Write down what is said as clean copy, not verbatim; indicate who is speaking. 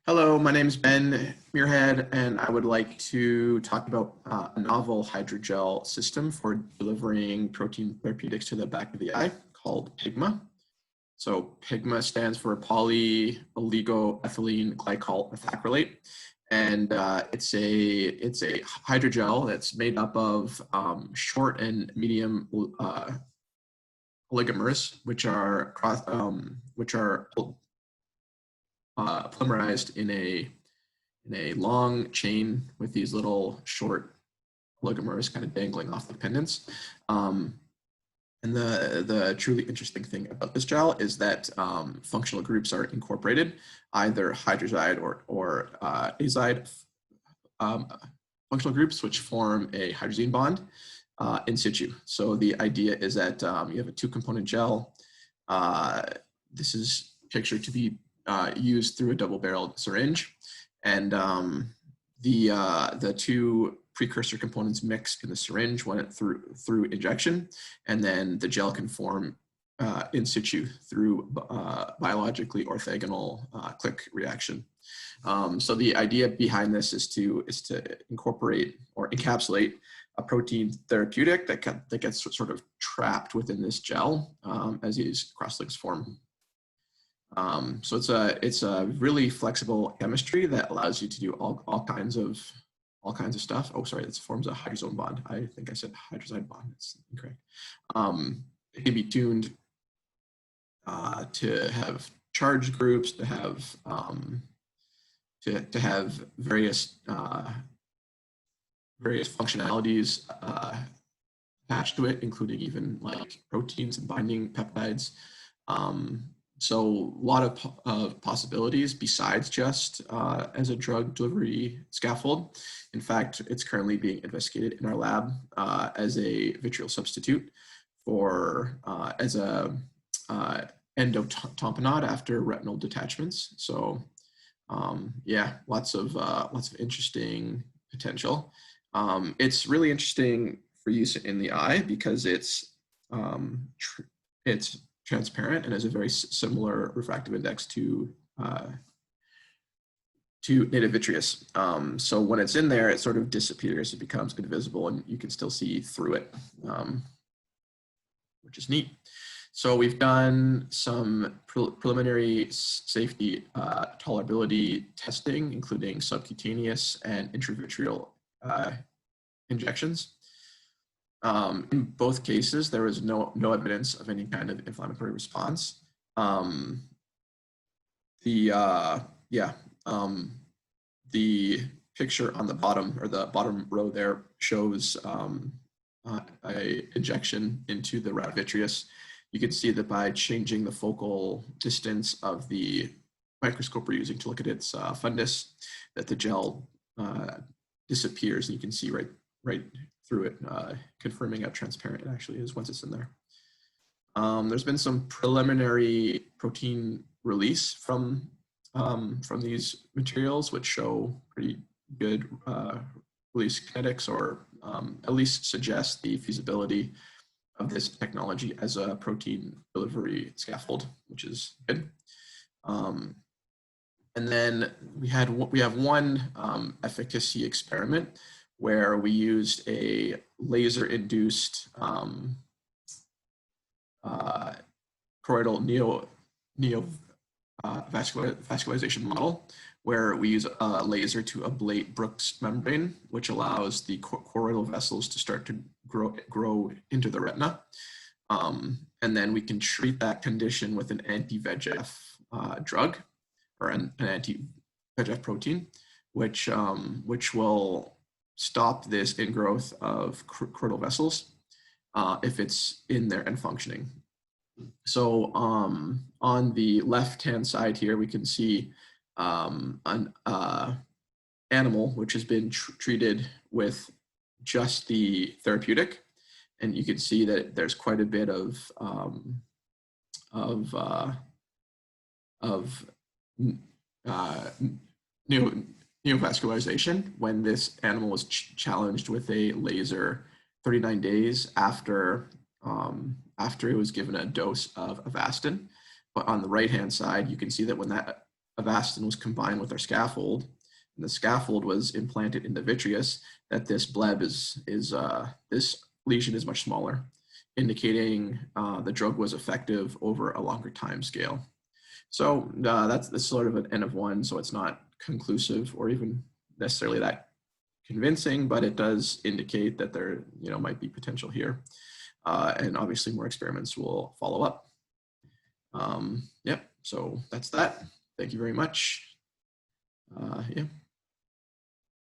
Speaker 1: Hello, my name is Ben Muirhead, and I would like to talk about a novel hydrogel system for delivering protein therapeutics to the back of the eye called POEGMA. So POEGMA stands for polyolignoethylene glycol methacrylate, and it's a hydrogel that's made up of short and medium oligomers, which are polymerized in a long chain with these little short oligomers kind of dangling off the pendants. And the truly interesting thing about this gel is that functional groups are incorporated, either hydrazide or azide functional groups, which form a hydrazine bond in situ. So the idea is that you have a two-component gel. This is pictured to be used through a double-barreled syringe, and the two precursor components mix in the syringe when it through injection, and then the gel can form in situ through biologically orthogonal click reaction. So the idea behind this is to incorporate or encapsulate a protein therapeutic that gets sort of trapped within this gel as these cross-links form. So it's a really flexible chemistry that allows you to do all kinds of stuff. Oh, sorry, this forms a hydrazone bond. I think I said hydrazide bond. It's incorrect. It can be tuned to have charge groups, to have various functionalities attached to it, including even like proteins and binding peptides. So a lot of possibilities besides just as a drug delivery scaffold. In fact, it's currently being investigated in our lab as a vitreal substitute for as a endotamponade after retinal detachments. So yeah, lots of interesting potential. It's really interesting for use in the eye because it's transparent and has a very similar refractive index to native vitreous. So when it's in there, it sort of disappears. It becomes invisible, and you can still see through it, which is neat. So we've done some preliminary safety tolerability testing, including subcutaneous and intravitreal injections. In both cases, there was no evidence of any kind of inflammatory response. The picture on the bottom, or the bottom row there, shows a injection into the rat vitreous. You can see that by changing the focal distance of the microscope we're using to look at its fundus, that the gel disappears, and you can see right through it, confirming how transparent it actually is once it's in there. There's been some preliminary protein release from these materials, which show pretty good release kinetics, or at least suggest the feasibility of this technology as a protein delivery scaffold, which is good. And then we have one efficacy experiment where we used a laser-induced choroidal vascularization model, where we use a laser to ablate Brooks membrane, which allows the choroidal vessels to start to grow into the retina. And then we can treat that condition with an anti-VEGF drug, or an anti-VEGF protein, which will stop this ingrowth of choroidal vessels if it's in there and functioning. So on the left-hand side here, we can see an animal which has been treated with just the therapeutic, and you can see that there's quite a bit of neovascularization when this animal was challenged with a laser 39 days after it was given a dose of Avastin. But on the right-hand side, you can see that when that Avastin was combined with our scaffold, and the scaffold was implanted in the vitreous, that this bleb this lesion is much smaller, indicating the drug was effective over a longer time scale. So that's sort of an N of 1, so it's not conclusive or even necessarily that convincing, but it does indicate that there might be potential here. And obviously more experiments will follow up. Yep, so that's that. Thank you very much. Yeah.